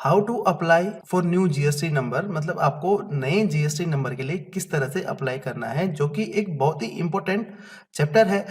How to apply for new GST number, मतलब आपको नए जीएसटी नंबर के लिए किस तरह से अप्लाई करना है, जो कि एक बहुत ही इंपॉर्टेंट चैप्टर है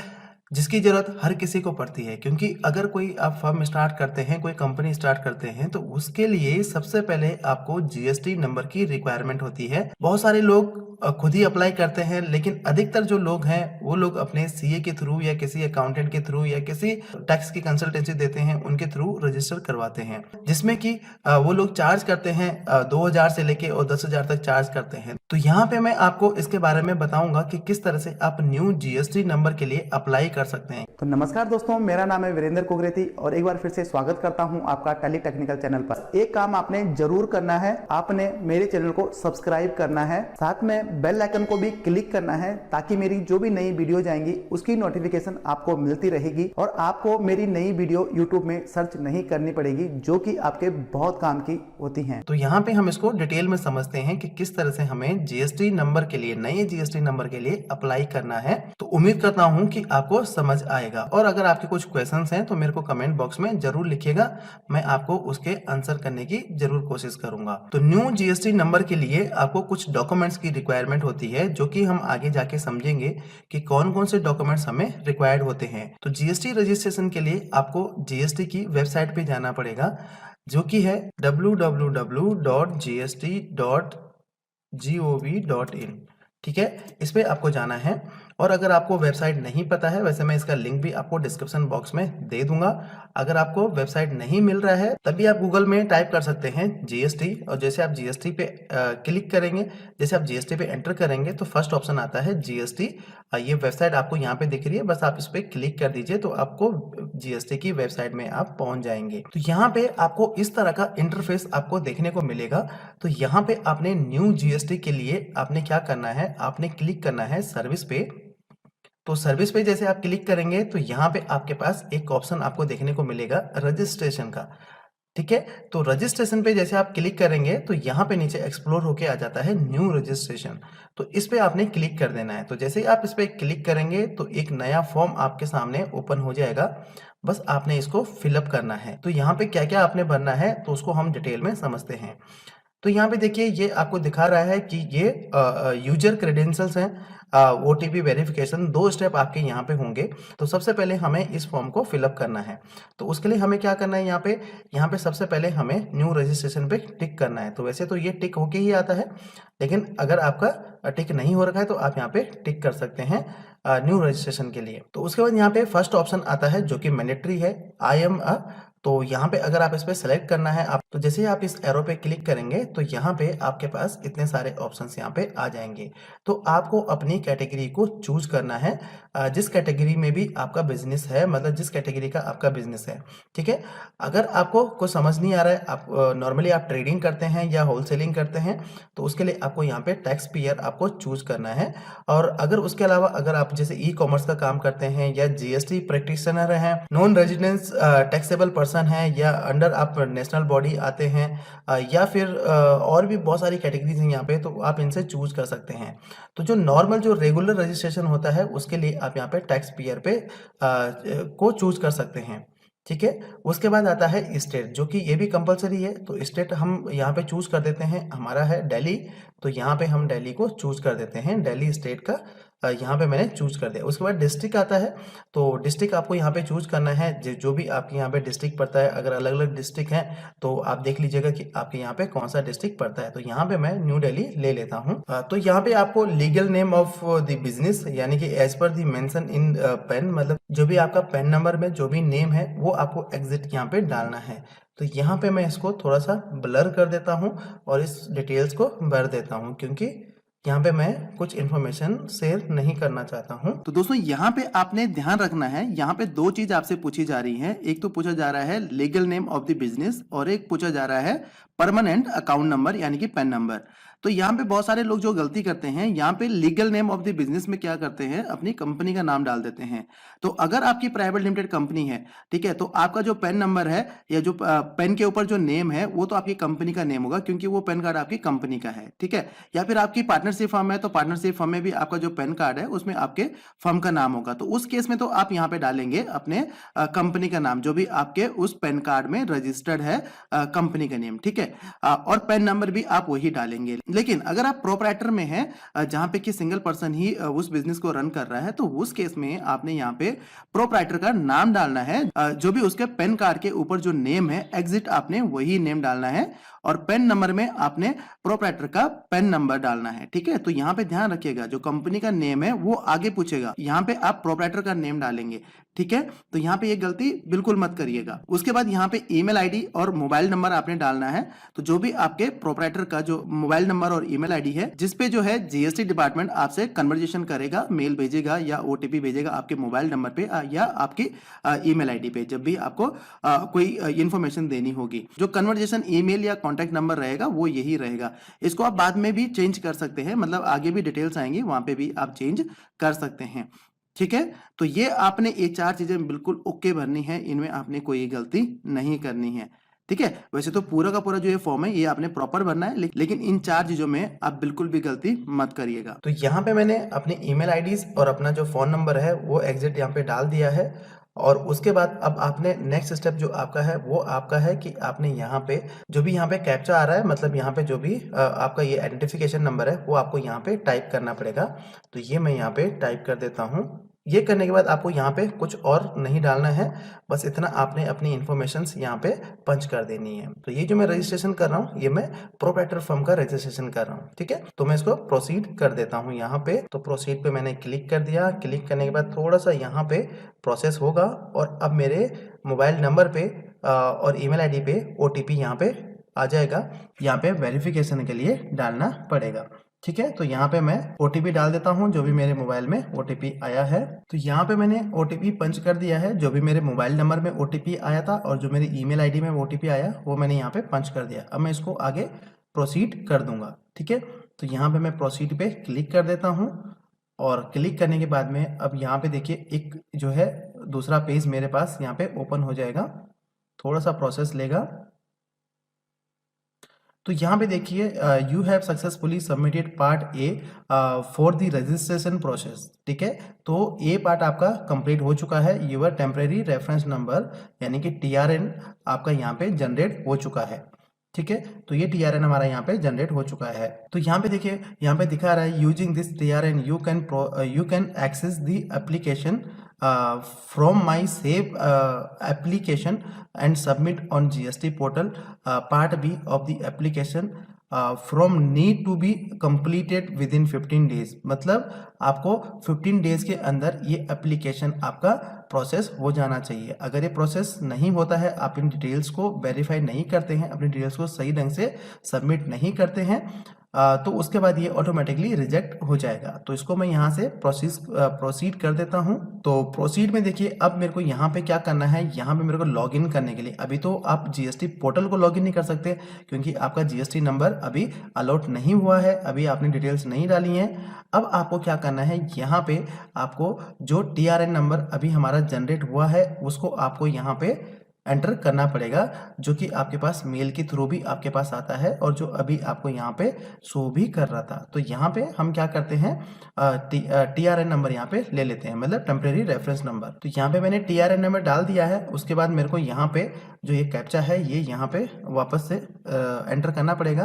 जिसकी जरूरत हर किसी को पड़ती है। क्योंकि अगर कोई आप फर्म स्टार्ट करते हैं, कोई कंपनी स्टार्ट करते हैं, तो उसके लिए सबसे पहले आपको जीएसटी नंबर की रिक्वायरमेंट होती है। बहुत सारे लोग खुद ही अप्लाई करते हैं, लेकिन अधिकतर जो लोग हैं वो लोग अपने सीए के थ्रू या किसी अकाउंटेंट के थ्रू या किसी टैक्स की कंसल्टेंसी देते हैं, उनके थ्रू रजिस्टर करवाते हैं, जिसमें कि वो लोग चार्ज करते हैं 2000 से लेके और 10,000 तक चार्ज करते हैं। तो यहाँ पे मैं आपको इसके बारे में बताऊंगा कि किस तरह से आप न्यू जीएसटी नंबर के लिए अप्लाई कर सकते हैं। तो नमस्कार दोस्तों, मेरा नाम है वीरेंद्र कुगरेती और एक बार फिर से स्वागत करता हूं आपका टैली टेक्निकल चैनल पर। एक काम आपने जरूर करना है, आपने मेरे चैनल को सब्सक्राइब करना है, साथ में बेल आइकन को भी क्लिक करना है, ताकि मेरी जो भी नई वीडियो जाएंगी उसकी नोटिफिकेशन आपको मिलती रहेगी और आपको मेरी नई वीडियो यूट्यूब में सर्च नहीं करनी पड़ेगी, जो कि आपके बहुत काम की होती है। तो यहाँ पे हम इसको डिटेल में समझते हैं कि किस तरह से हमें जीएसटी नंबर के लिए, नए जीएसटी नंबर के लिए अप्लाई करना है। तो उम्मीद करता हूँ कि आपको समझ आएगा, और अगर आपके कुछ क्वेश्चंस हैं तो मेरे को कमेंट बॉक्स में जरूर लिखिएगा, मैं आपको उसके आंसर करने की जरूर कोशिश करूंगा। तो न्यू जीएसटी नंबर के लिए आपको कुछ डॉक्यूमेंट्स की रिक्वायरमेंट होती है, जो कि हम आगे जाके समझेंगे कि कौन कौन से डॉक्यूमेंट्स हमें रिक्वायर्ड होते हैं। तो जीएसटी रजिस्ट्रेशन के लिए आपको जीएसटी की वेबसाइट पे जाना पड़ेगा, जो कि है www.gst.gov.in। ठीक है, इस पे आपको जाना है। और अगर आपको वेबसाइट नहीं पता है, वैसे मैं इसका लिंक भी आपको डिस्क्रिप्शन बॉक्स में दे दूंगा। अगर आपको वेबसाइट नहीं मिल रहा है, तभी आप गूगल में टाइप कर सकते हैं जीएसटी, और जैसे आप जीएसटी पे क्लिक करेंगे, जैसे आप जीएसटी पे एंटर करेंगे तो फर्स्ट ऑप्शन आता है जीएसटी। ये वेबसाइट आपको यहाँ पे दिख रही है, बस आप इस पे क्लिक कर दीजिए तो आपको जीएसटी की वेबसाइट में आप पहुंच जाएंगे। तो यहाँ पे आपको इस तरह का इंटरफेस आपको देखने को मिलेगा। तो यहाँ पे आपने न्यू जीएसटी के लिए आपने क्या करना है, आपने क्लिक करना है सर्विस पे। तो सर्विस पे जैसे आप क्लिक करेंगे तो यहाँ पे आपके पास एक ऑप्शन आपको देखने को मिलेगा रजिस्ट्रेशन का। ठीक है, तो रजिस्ट्रेशन पे जैसे आप क्लिक करेंगे तो यहाँ पे नीचे एक्सप्लोर होके आ जाता है न्यू रजिस्ट्रेशन। तो इस पे आपने क्लिक कर देना है। तो जैसे ही आप इस पे क्लिक करेंगे तो एक नया फॉर्म आपके सामने ओपन हो जाएगा, बस आपने इसको फिलअप करना है। तो यहाँ पे क्या क्या आपने भरना है तो उसको हम डिटेल में समझते हैं। तो यहाँ पे देखिए, ये आपको दिखा रहा है कि ये यूजर क्रेडेंशियल्स हैं, ओटीपी वेरिफिकेशन, 2 स्टेप आपके यहाँ पे होंगे। तो सबसे पहले हमें इस फॉर्म को फिलअप करना है। तो उसके लिए हमें क्या करना है, यहाँ पे सबसे पहले हमें न्यू रजिस्ट्रेशन पे टिक करना है। तो वैसे तो ये टिक होके ही आता है, लेकिन अगर आपका टिक नहीं हो रखा है तो आप यहाँ पे टिक कर सकते हैं न्यू रजिस्ट्रेशन के लिए। तो उसके बाद यहाँ पे फर्स्ट ऑप्शन आता है जो कि मैंडेटरी है, आई एम अ। तो यहाँ पे अगर आप इस पे सेलेक्ट करना है आप, तो जैसे ही आप इस एरो पे क्लिक करेंगे तो यहाँ पे आपके पास इतने सारे ऑप्शंस यहाँ पे आ जाएंगे। तो आपको अपनी कैटेगरी को चूज करना है, जिस कैटेगरी में भी आपका बिजनेस है, मतलब जिस कैटेगरी का आपका बिजनेस है। ठीक है, अगर आपको कुछ समझ नहीं आ रहा है, आप नॉर्मली आप ट्रेडिंग करते हैं या होलसेलिंग करते हैं, तो उसके लिए आपको यहाँ पे टैक्स पेयर आपको चूज करना है। और अगर उसके अलावा अगर आप जैसे ई कॉमर्स का काम करते हैं या जीएसटी प्रैक्टिशनर हैं, नॉन रेजिडेंस टैक्सेबल पर्सन है, या अंडर आप नेशनल बॉडी आते हैं, या फिर और भी बहुत सारी कैटेगरीज हैं यहाँ पे, तो आप इनसे चूज कर सकते हैं। तो जो नॉर्मल जो रेगुलर रजिस्ट्रेशन होता है उसके लिए आप यहाँ पे टैक्स पेयर पे को चूज कर सकते हैं। ठीक है, उसके बाद आता है स्टेट, जो कि ये भी कंपलसरी है। तो स्टेट हम यहाँ पे चूज कर देते हैं, हमारा है दिल्ली, तो यहाँ पे हम दिल्ली को चूज कर देते हैं, दिल्ली स्टेट का यहाँ पे मैंने चूज कर दिया। उसके बाद डिस्ट्रिक्ट आता है, तो डिस्ट्रिक्ट आपको यहाँ पे चूज करना है, जो भी आपके यहाँ पे डिस्ट्रिक्ट पड़ता है। अगर अलग अलग डिस्ट्रिक्ट हैं तो आप देख लीजिएगा कि आपके यहाँ पे कौन सा डिस्ट्रिक्ट पड़ता है। तो यहाँ पे मैं न्यू दिल्ली ले लेता हूँ। तो यहाँ पे आपको legal name of the business, यानी कि as per the mention in pen, मतलब जो भी आपका पेन नंबर में जो भी नेम है वो आपको एग्जिट यहाँ पे डालना है। तो यहाँ पे मैं इसको थोड़ा सा ब्लर कर देता हूँ और इस डिटेल्स को भर देता हूँ, क्योंकि यहाँ पे मैं कुछ इन्फॉर्मेशन शेयर नहीं करना चाहता हूँ। तो दोस्तों यहाँ पे आपने ध्यान रखना है, यहाँ पे 2 चीज आपसे पूछी जा रही है। एक तो पूछा जा रहा है legal name of the business, और एक पूछा जा रहा है परमानेंट अकाउंट नंबर यानी कि पैन नंबर। तो यहाँ पे बहुत सारे लोग जो गलती करते हैं, यहाँ पे legal name of the business में क्या करते हैं, अपनी कंपनी का नाम डाल देते हैं। तो अगर आपकी प्राइवेट लिमिटेड कंपनी है, ठीक है, तो आपका जो पैन नंबर है या जो पेन के ऊपर जो नेम है वो तो आपकी कंपनी का नेम होगा, क्योंकि वो पैन कार्ड आपकी कंपनी का है, ठीक है। या फिर आपकी पार्टनरशिप फर्म है तो पार्टनरशिप फर्म में भी आपका जो पैन कार्ड है उसमें आपके फर्म का नाम होगा। तो उस केस में तो आप यहाँ पे डालेंगे अपने कंपनी का नाम, जो भी आपके उस पैन कार्ड में रजिस्टर्ड है कंपनी का नेम, ठीक है। और पैन नंबर भी आप वही डालेंगे। लेकिन अगर आप प्रोप्राइटर में हैं, जहां पे कि सिंगल पर्सन ही उस बिजनेस को रन कर रहा है, तो उस केस में आपने यहाँ पे प्रोप्राइटर का नाम डालना है। जो भी उसके पेन कार्ड के ऊपर जो नेम है एग्जिट आपने वही नेम डालना है, और पेन नंबर में आपने प्रोप्राइटर का पेन नंबर डालना है, ठीक है। तो यहाँ पे ध्यान रखिएगा, जो कंपनी का नेम है वो आगे पूछेगा, यहाँ पे आप प्रोप्राइटर का नेम डालेंगे, ठीक है। तो यहाँ पे ये गलती बिल्कुल मत करिएगा। उसके बाद यहाँ पे ईमेल आईडी और मोबाइल नंबर आपने डालना है। तो जो भी आपके प्रोप्राइटर का जो मोबाइल नंबर और ईमेल आईडी है, जिसपे जो है जीएसटी डिपार्टमेंट आपसे कन्वर्जेशन करेगा, मेल भेजेगा या ओटीपी भेजेगा आपके मोबाइल नंबर पे या आपकी ईमेल आईडी पे, जब भी आपको कोई इंफॉर्मेशन देनी होगी। जो कन्वर्जेशन ईमेल या कॉन्टैक्ट नंबर रहेगा वो यही रहेगा। इसको आप बाद में भी चेंज कर सकते हैं, मतलब आगे भी डिटेल्स आएंगी, वहां पे भी आप चेंज कर सकते हैं, ठीक है। तो ये आपने ये 4 चीजें बिल्कुल ओके भरनी है, इनमें आपने कोई गलती नहीं करनी है, ठीक है। वैसे तो पूरा का पूरा जो ये फॉर्म है ये आपने प्रॉपर भरना है, लेकिन इन 4 चीजों में आप बिल्कुल भी गलती मत करिएगा। तो यहाँ पे मैंने अपनी ईमेल आईडीज और अपना जो फोन नंबर है वो एग्जिट यहाँ पे डाल दिया है। और उसके बाद अब आपने नेक्स्ट स्टेप जो आपका है वो आपका है कि आपने यहाँ पे जो भी यहाँ पे कैप्चा आ रहा है, मतलब यहाँ पे जो भी आपका ये आइडेंटिफिकेशन नंबर है वो आपको यहाँ पे टाइप करना पड़ेगा। तो ये मैं यहाँ पे टाइप कर देता हूँ। ये करने के बाद आपको यहाँ पे कुछ और नहीं डालना है, बस इतना आपने अपनी इन्फॉर्मेशंस यहाँ पे पंच कर देनी है। तो ये जो मैं रजिस्ट्रेशन कर रहा हूँ ये मैं प्रोप्राइटर फर्म का रजिस्ट्रेशन कर रहा हूँ, ठीक है। तो मैं इसको प्रोसीड कर देता हूँ यहाँ पे। तो प्रोसीड पे मैंने क्लिक कर दिया। क्लिक करने के बाद थोड़ा सा यहाँ पे प्रोसेस होगा और अब मेरे मोबाइल नंबर पे और ईमेल आईडी पे ओटीपी यहाँ पे आ जाएगा। यहाँ पे वेरिफिकेशन के लिए डालना पड़ेगा, ठीक है। तो यहाँ पे मैं ओटीपी डाल देता हूँ, जो भी मेरे मोबाइल में ओटीपी आया है। तो यहाँ पे मैंने ओटीपी पंच कर दिया है, जो भी मेरे मोबाइल नंबर में ओटीपी आया था और जो मेरी ईमेल आईडी में ओटीपी आया वो मैंने यहाँ पे पंच कर दिया। अब मैं इसको आगे प्रोसीड कर दूंगा, ठीक है। तो यहाँ पे मैं प्रोसीड पे क्लिक कर देता हूँ और क्लिक करने के बाद में अब यहाँ पे देखिए एक जो है दूसरा पेज मेरे पास यहाँ पे ओपन हो जाएगा। थोड़ा सा प्रोसेस लेगा। तो यहाँ पे देखिए you have successfully submitted part A for the registration process, ठीक है। तो ए पार्ट आपका कंप्लीट हो चुका है। यूर टेम्परेरी रेफरेंस नंबर यानी कि टीआरएन आपका यहाँ पे जनरेट हो चुका है, ठीक है। तो ये टीआरएन हमारा यहाँ पे जनरेट हो चुका है। तो यहाँ पे देखिए यहाँ पे दिखा रहा है using this TRN you can access the application from my save application and submit on GST portal. Part B of the application from need to be completed within 15 days, मतलब आपको 15 डेज के अंदर ये एप्लीकेशन आपका process हो जाना चाहिए। अगर ये प्रोसेस नहीं होता है, आप इन डिटेल्स को वेरीफाई नहीं करते हैं, अपनी डिटेल्स को सही ढंग से सबमिट नहीं करते हैं, तो उसके बाद ये ऑटोमेटिकली रिजेक्ट हो जाएगा। तो इसको मैं यहाँ से प्रोसीड कर देता हूँ। तो प्रोसीड में देखिए अब मेरे को यहाँ पे क्या करना है, यहाँ पे मेरे को लॉगिन करने के लिए अभी तो आप जीएसटी पोर्टल को लॉगिन नहीं कर सकते क्योंकि आपका जीएसटी नंबर अभी अलॉट नहीं हुआ है, अभी आपने डिटेल्स नहीं डाली हैं। अब आपको क्या करना है, यहाँ पे आपको जो टीआरएन नंबर अभी हमारा जनरेट हुआ है उसको आपको यहाँ पे एंटर करना पड़ेगा, जो कि आपके पास मेल के थ्रू भी आपके पास आता है और जो अभी आपको यहाँ पे शो भी कर रहा था। तो यहाँ पे हम क्या करते हैं, टीआरएन नंबर यहाँ पे ले लेते हैं, मतलब टेम्परेरी रेफरेंस नंबर। तो यहाँ पे मैंने टीआरएन नंबर डाल दिया है। उसके बाद मेरे को यहाँ पे जो ये कैप्चा है ये यहाँ पे वापस से एंटर करना पड़ेगा।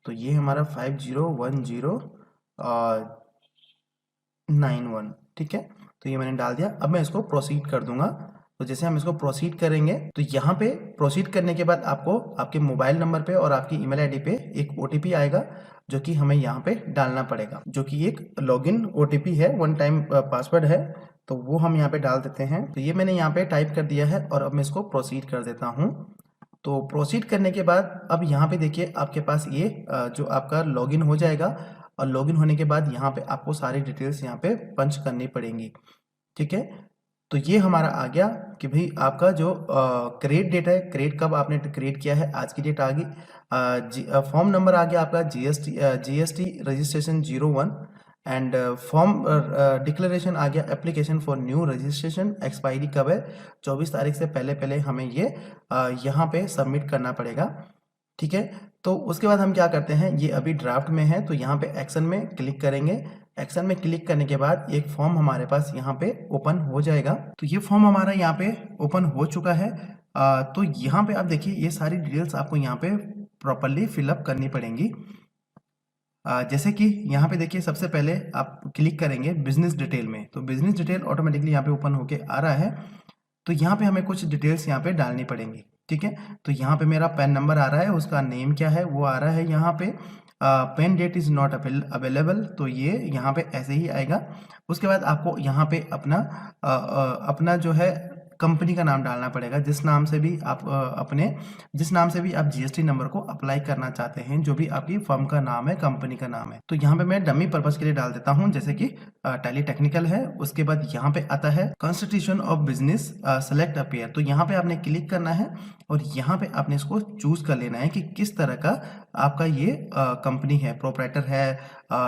तो ये हमारा 501091, ठीक है। तो ये मैंने डाल दिया। अब मैं इसको प्रोसीड कर दूंगा। तो जैसे हम इसको प्रोसीड करेंगे तो यहाँ पे प्रोसीड करने के बाद आपको आपके मोबाइल नंबर पे और आपकी ईमेल आईडी पे एक ओटीपी आएगा, जो कि हमें यहाँ पे डालना पड़ेगा, जो कि एक लॉगिन ओटीपी है, वन टाइम पासवर्ड है। तो वो हम यहाँ पे डाल देते हैं। तो ये मैंने यहाँ पे टाइप कर दिया है और अब मैं इसको प्रोसीड कर देता हूँ। तो प्रोसीड करने के बाद अब यहाँ पे देखिए आपके पास ये जो आपका लॉगिन हो जाएगा और लॉगिन होने के बाद यहाँ पे आपको सारी डिटेल्स यहाँ पे पंच करनी पड़ेंगी, ठीक है। तो ये हमारा आ गया कि भाई आपका जो क्रेडिट डेट है, क्रेडिट कब आपने क्रिएट किया है, आज की डेट आ गई। फॉर्म नंबर आ गया आपका GST registration 01 and form declaration आ गया application for new registration. Expiry कब है, 24 तारीख से पहले पहले हमें ये यहाँ पे सबमिट करना पड़ेगा। ठीक है, तो उसके बाद हम क्या करते हैं, ये अभी ड्राफ्ट में है तो यहाँ पे एक्शन में क्लिक करेंगे। एक्शन में क्लिक करने के बाद एक फॉर्म हमारे पास यहाँ पे ओपन हो जाएगा। तो ये फॉर्म हमारा यहाँ पे ओपन हो चुका है। तो यहाँ पे आप देखिए ये सारी डिटेल्स आपको यहाँ पे प्रॉपरली फिलअप करनी पड़ेंगी। जैसे कि यहाँ पे देखिए सबसे पहले आप क्लिक करेंगे बिजनेस डिटेल में, तो बिजनेस डिटेल ऑटोमेटिकली यहाँ पे ओपन होके आ रहा है। तो यहाँ पे हमें कुछ डिटेल्स यहाँ पे डालनी पड़ेंगी। ठीक है, तो यहाँ पे मेरा पैन नंबर आ रहा है, उसका नेम क्या है वो आ रहा है यहाँ पे। PAN date is not available, तो ये यहाँ पे ऐसे ही आएगा। उसके बाद आपको यहाँ पे अपना जो है कंपनी का नाम डालना पड़ेगा, जिस नाम से भी आप जीएसटी नंबर को अप्लाई करना चाहते हैं, जो भी आपकी फर्म का नाम है, कंपनी का नाम है। तो यहाँ पे मैं डमी पर्पस के लिए डाल देता हूँ, जैसे कि टैली टेक्निकल है। उसके बाद यहाँ पे आता है constitution of business, select appear. तो यहाँ पे आपने क्लिक करना है और यहाँ पे आपने इसको चूज कर लेना है कि किस तरह का आपका ये कंपनी है, प्रोप्राइटर है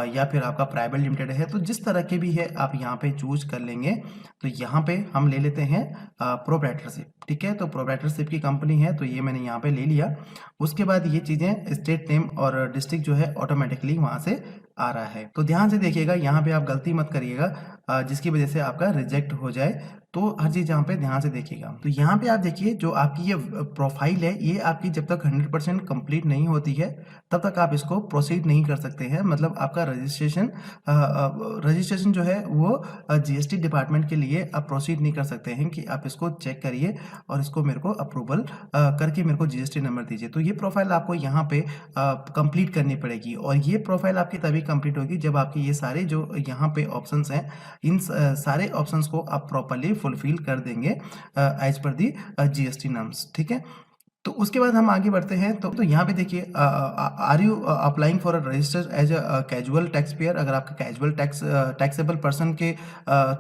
या फिर आपका प्राइवेट लिमिटेड है। तो जिस तरह के भी है आप यहाँ पे चूज कर लेंगे। तो यहाँ पे हम ले लेते हैं प्रोप्राइटरशिप। ठीक है, तो प्रोप्राइटरशिप की कंपनी है तो ये मैंने यहाँ पे ले लिया। उसके बाद ये चीज़ें स्टेट नेम और डिस्ट्रिक्ट जो है ऑटोमेटिकली वहाँ से आ रहा है। तो ध्यान से देखिएगा, यहाँ पे आप गलती मत करिएगा जिसकी वजह से आपका रिजेक्ट हो जाए। तो हर चीज़ यहाँ पे ध्यान से देखिएगा। तो यहाँ पे आप देखिए जो आपकी ये प्रोफाइल है, ये आपकी जब तक 100% कंप्लीट नहीं होती है तब तक आप इसको प्रोसीड नहीं कर सकते हैं। मतलब आपका रजिस्ट्रेशन जो है वो जीएसटी डिपार्टमेंट के लिए आप प्रोसीड नहीं कर सकते हैं कि आप इसको चेक करिए और इसको मेरे को अप्रूवल करके मेरे को जीएसटी नंबर दीजिए। तो ये प्रोफाइल आपको यहाँ पे कंप्लीट करनी पड़ेगी और ये प्रोफाइल आपकी तभी कंप्लीट होगी जब आपके ये सारे जो यहाँ पे ऑप्शंस हैं, इन सारे ऑप्शंस को आप प्रॉपरली फुलफिल कर देंगे एज पर दी जीएसटी नॉर्म्स। ठीक है, तो उसके बाद हम आगे बढ़ते हैं। तो यहाँ पे देखिए are you applying for a register as a casual taxpayer. अगर आपका कैजुअल टैक्सेबल पर्सन के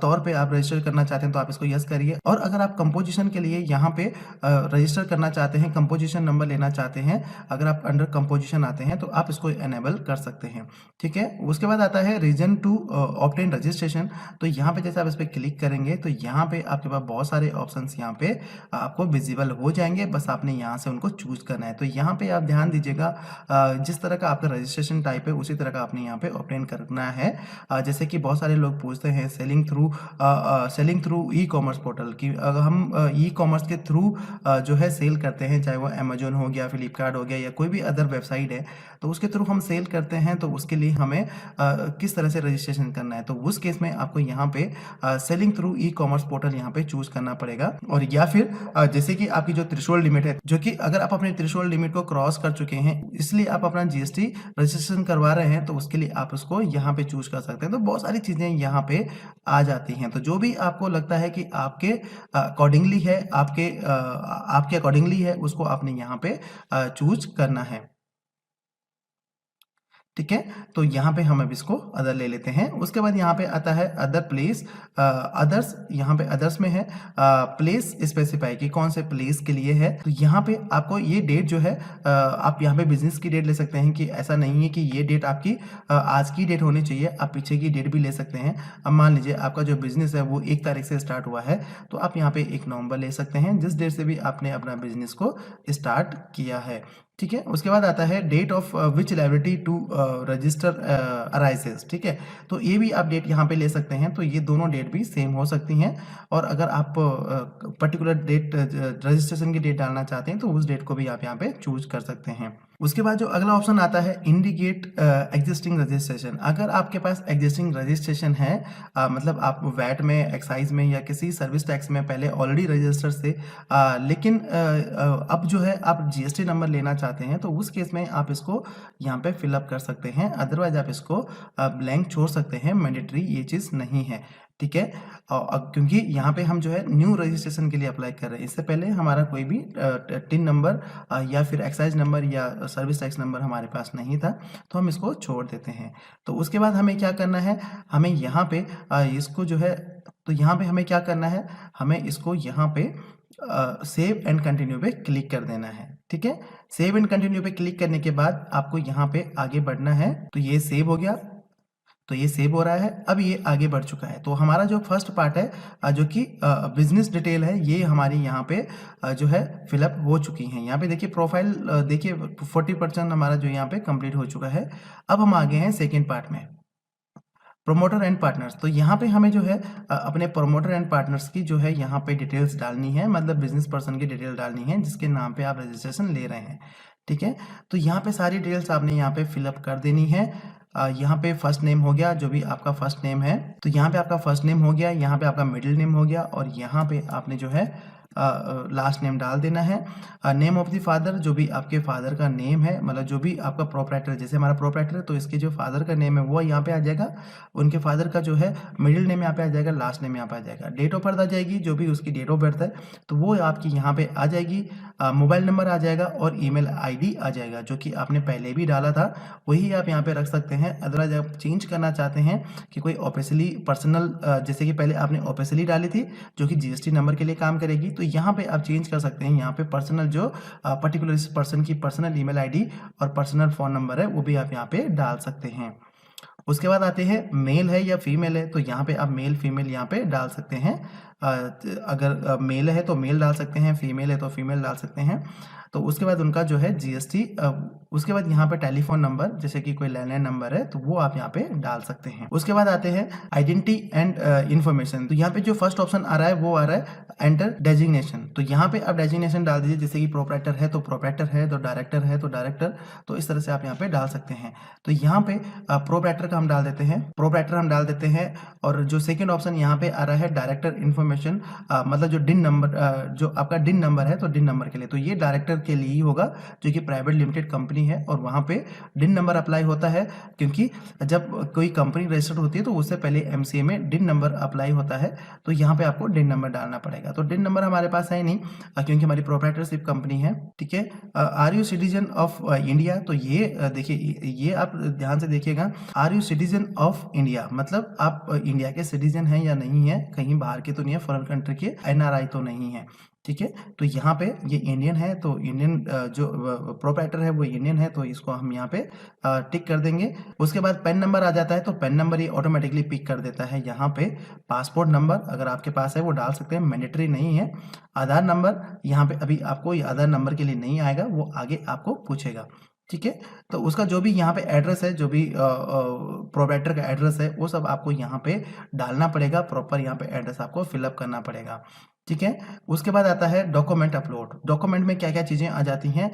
तौर पे आप रजिस्टर करना चाहते हैं तो आप इसको यस करिए। और अगर आप कंपोजिशन के लिए यहाँ पे रजिस्टर करना चाहते हैं, कंपोजिशन नंबर लेना चाहते हैं, अगर आप अंडर कंपोजिशन आते हैं तो आप इसको एनेबल कर सकते हैं। ठीक है, उसके बाद आता है रीजन टू ऑब्टेन रजिस्ट्रेशन। तो यहाँ पे जैसे आप इस पर क्लिक करेंगे तो यहाँ पे आपके पास बहुत सारे ऑप्शन यहाँ पे आपको विजिबल हो जाएंगे, बस आपने यहाँ से उनको चूज करना है। तो यहाँ पे आप ध्यान दीजिएगा, जिस तरह का आपका रजिस्ट्रेशन टाइप है उसी तरह का आपने यहाँ पे ऑब्टेन करना है। जैसे कि बहुत सारे लोग पूछते हैं selling through e commerce portal की, अगर हम ई कॉमर्स के थ्रू जो है सेल करते हैं, चाहे वो अमेजोन हो गया, फ्लिपकार्ट हो गया या कोई भी अदर वेबसाइट है, तो उसके थ्रू हम सेल करते हैं, तो उसके लिए हमें किस तरह से रजिस्ट्रेशन करना है। तो उस केस में आपको यहाँ पे selling through e commerce portal यहाँ पे चूज करना पड़ेगा। और या फिर जैसे कि आपकी जो थ्रेशोल्ड लिमिट है, जो कि अगर आप अपने थ्रेशोल्ड लिमिट को क्रॉस कर चुके हैं, इसलिए आप अपना जीएसटी रजिस्ट्रेशन करवा रहे हैं, तो उसके लिए आप उसको यहाँ पे चूज कर सकते हैं। तो बहुत सारी चीजें यहाँ पे आ जाती हैं। तो जो भी आपको लगता है कि आपके अकॉर्डिंगली है, आपके अकॉर्डिंगली है, उसको आपने यहाँ पे चूज करना है। ठीक है, तो यहाँ पे हम अब इसको अदर ले लेते हैं। उसके बाद यहाँ पे आता है अदर प्लेस, अदर्स। यहाँ पे अदर्स में है प्लेस स्पेसिफाई कि कौन से प्लेस के लिए है। तो यहाँ पे आपको ये डेट जो है आप यहाँ पे बिजनेस की डेट ले सकते हैं, कि ऐसा नहीं है कि ये डेट आपकी आज की डेट होनी चाहिए, आप पीछे की डेट भी ले सकते हैं। अब मान लीजिए आपका जो बिजनेस है वो 1 तारीख से स्टार्ट हुआ है, तो आप यहाँ पे 1 नवंबर ले सकते हैं, जिस डेट से भी आपने अपना बिजनेस को स्टार्ट किया है। ठीक है, उसके बाद आता है date of which liability to register arises. ठीक है, तो ये भी आप डेट यहाँ पे ले सकते हैं। तो ये दोनों डेट भी सेम हो सकती हैं, और अगर आप पर्टिकुलर डेट रजिस्ट्रेशन की डेट डालना चाहते हैं तो उस डेट को भी आप यहाँ पे चूज कर सकते हैं। उसके बाद जो अगला ऑप्शन आता है इंडिकेट एग्जिस्टिंग रजिस्ट्रेशन। अगर आपके पास एग्जिस्टिंग रजिस्ट्रेशन है, मतलब आप वैट में, एक्साइज में या किसी सर्विस टैक्स में पहले ऑलरेडी रजिस्टर थे, लेकिन अब जो है आप जीएसटी नंबर लेना चाहते हैं, तो उस केस में आप इसको यहाँ पे फिलअप कर सकते हैं। अदरवाइज आप इसको ब्लैंक छोड़ सकते हैं, मैंडेटरी ये चीज़ नहीं है। ठीक है। क्योंकि यहाँ पे हम जो है न्यू रजिस्ट्रेशन के लिए अप्लाई कर रहे हैं, इससे पहले हमारा कोई भी टिन नंबर या फिर एक्साइज नंबर या सर्विस टैक्स नंबर हमारे पास नहीं था, तो हम इसको छोड़ देते हैं। तो उसके बाद हमें क्या करना है, हमें यहाँ पे इसको जो है, तो यहाँ पे हमें क्या करना है, हमें इसको यहाँ पे सेव एंड कंटिन्यू पे क्लिक कर देना है। ठीक है, सेव एंड कंटिन्यू पे क्लिक करने के बाद आपको यहाँ पे आगे बढ़ना है। तो ये सेव हो गया, तो ये सेव हो रहा है, अब ये आगे बढ़ चुका है। तो हमारा जो फर्स्ट पार्ट है जो कि बिजनेस डिटेल है, ये हमारी यहाँ पे जो है फिलअप हो चुकी हैं। यहाँ पे देखिए प्रोफाइल देखिए 40% हमारा जो यहाँ पे कंप्लीट हो चुका है। अब हम आगे हैं सेकेंड पार्ट में, प्रोमोटर एंड पार्टनर्स। तो यहाँ पे हमें जो है अपने प्रोमोटर एंड पार्टनर्स की जो है यहाँ पे डिटेल्स डालनी है, मतलब बिजनेस पर्सन की डिटेल डालनी है जिसके नाम पे आप रजिस्ट्रेशन ले रहे हैं। ठीक है, तो यहाँ पे सारी डिटेल्स आपने यहाँ पे फिलअप कर देनी है। यहाँ पे फर्स्ट नेम हो गया, जो भी आपका फर्स्ट नेम है, तो यहाँ पे आपका फर्स्ट नेम हो गया, यहाँ पे आपका मिडिल नेम हो गया, और यहाँ पे आपने जो है लास्ट नेम डाल देना है। नेम ऑफ द फादर, जो भी आपके फादर का नेम है, मतलब जो भी आपका प्रोप्राइटर, जैसे हमारा प्रोप्राइटर है तो इसके जो फादर का नेम है वो यहाँ पे आ जाएगा, उनके फादर का जो है मिडिल नेम यहाँ पे आ जाएगा, लास्ट नेम यहाँ पे आ जाएगा। डेट ऑफ बर्थ आ जाएगी, जो भी उसकी डेट ऑफ बर्थ है तो वो आपकी यहाँ पे आ जाएगी। मोबाइल नंबर आ जाएगा और ईमेल आईडी आ जाएगा, जो कि आपने पहले भी डाला था वही आप यहाँ पे रख सकते हैं। अदरवाइज आप चेंज करना चाहते हैं कि कोई ऑफिशियली पर्सनल, जैसे कि पहले आपने ऑफिशियली डाली थी जो कि जीएसटी नंबर के लिए काम करेगी, तो यहाँ पे आप चेंज कर सकते हैं। यहाँ पे पर्सनल जो पर्टिकुलर इस पर्सन की पर्सनल ईमेल आईडी और पर्सनल फ़ोन नंबर है वो भी आप यहाँ पे डाल सकते हैं। उसके बाद आते हैं मेल है या फीमेल है, तो यहाँ पे आप मेल फीमेल यहाँ पे डाल सकते हैं। अगर मेल है तो मेल डाल सकते हैं, फीमेल है तो फीमेल डाल सकते हैं। तो उसके बाद उनका जो है जीएसटी, उसके बाद यहाँ पे टेलीफोन नंबर, जैसे कि कोई लैंडलाइन नंबर है तो वो आप यहाँ पे डाल सकते हैं। उसके बाद आते हैं आइडेंटिटी एंड इन्फॉर्मेशन। तो यहाँ पे जो फर्स्ट ऑप्शन आ रहा है वो आ रहा है एंटर डेजिग्नेशन। तो यहाँ पे आप डेजिग्नेशन डाल दीजिए, जैसे कि प्रोप्राइटर है तो प्रोप्राइटर है, तो डायरेक्टर है तो डायरेक्टर, तो इस तरह से आप यहाँ पे डाल सकते हैं। तो यहाँ पे प्रोप्राइटर का हम डाल देते हैं, प्रोप्राइटर हम डाल देते हैं। और जो सेकेंड ऑप्शन यहाँ पे आ रहा है डायरेक्टर इन्फॉर्मेशन, मतलब जो डिन नंबर, जो आपका डिन नंबर है तो डिन नंबर के लिए, तो ये डायरेक्टर के लिए ही होगा जो कि प्राइवेट लिमिटेड कंपनी है, और वहाँ पे डिन नंबर अप्लाई होता है। क्योंकि जब कोई कंपनी रजिस्टर्ड होती है तो उससे पहले एमसीए में डिन नंबर अप्लाई होता है, तो यहाँ पे आपको डिन नंबर डालना पड़ेगा। तो डिन नंबर हमारे पास है नहीं क्योंकि हमारी प्रोप्राइटरशिप कंपनी है। ठीक है, are you citizen of India, तो ये देखिए, ये आप ध्यान से देखिएगा, are you citizen of India, मतलब आप इंडिया के सिटीजन हैं या नहीं है, कहीं बाहर के तो नहीं है, फॉरेन कंट्री के एनआरआई तो नहीं है। ठीक है, तो यहाँ पे ये इंडियन है, तो इंडियन जो प्रोप्राइटर है वो इंडियन है, तो इसको हम यहाँ पे टिक कर देंगे। उसके बाद पेन नंबर आ जाता है, तो पेन नंबर ये ऑटोमेटिकली पिक कर देता है। यहाँ पे पासपोर्ट नंबर अगर आपके पास है वो डाल सकते हैं, मैंडेटरी नहीं है। आधार नंबर, यहाँ पे अभी आपको ये आधार नंबर के लिए नहीं आएगा, वो आगे आपको पूछेगा। ठीक है, तो उसका जो भी यहाँ पे एड्रेस है, जो भी प्रोप्राइटर का एड्रेस है, वो सब आपको यहाँ पे डालना पड़ेगा, प्रॉपर यहाँ पे एड्रेस आपको फिलअप करना पड़ेगा। ठीक है, उसके बाद आता है डॉक्यूमेंट अपलोड। डॉक्यूमेंट में क्या क्या चीज़ें आ जाती हैं,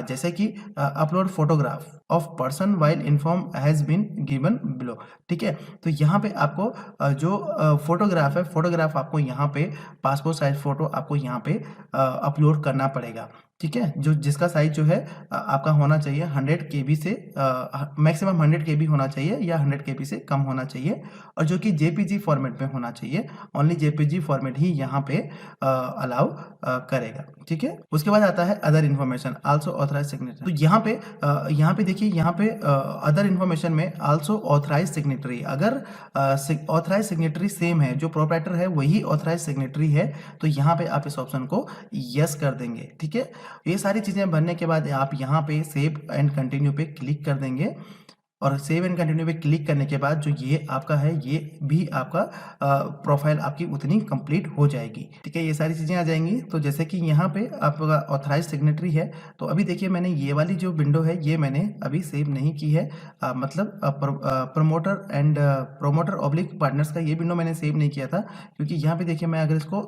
जैसे कि upload photograph of person while inform has been given below. ठीक है, तो यहाँ पे आपको जो फोटोग्राफ है, फोटोग्राफ आपको यहाँ पे पासपोर्ट साइज फोटो आपको यहाँ पे अपलोड करना पड़ेगा। ठीक है, जो जिसका साइज जो है आपका होना चाहिए 100 KB से, मैक्सिमम 100 KB होना चाहिए या 100 KB से कम होना चाहिए, और जो कि जेपीजी फॉर्मेट में होना चाहिए। ओनली जेपीजी फॉर्मेट ही यहाँ पे अलाउ करेगा। ठीक है, उसके बाद आता है other information, also authorise signature. तो यहाँ पे देखिए, यहाँ पे अदर इन्फॉर्मेशन में आल्सो ऑथराइज सिग्नेटरी, अगर ऑथराइज सिग्नेटरी सेम है, जो प्रोप्राइटर है वही ऑथराइज सिग्नेटरी है, तो यहाँ पे आप इस ऑप्शन को यस कर देंगे। ठीक है, ये सारी चीज़ें भरने के बाद आप यहाँ पे सेव एंड कंटिन्यू पे क्लिक कर देंगे, और सेव एंड कंटिन्यू पे क्लिक करने के बाद जो ये आपका है, ये भी आपका प्रोफाइल आपकी उतनी कंप्लीट हो जाएगी। ठीक है, ये सारी चीज़ें आ जाएंगी। तो जैसे कि यहाँ पे आपका ऑथराइज सिग्नेटरी है, तो अभी देखिए मैंने ये वाली जो विंडो है ये मैंने अभी सेव नहीं की है, मतलब प्रोमोटर ऑब्लिक पार्टनर्स का ये विंडो मैंने सेव नहीं किया था, क्योंकि यहाँ पे देखिए मैं अगर इसको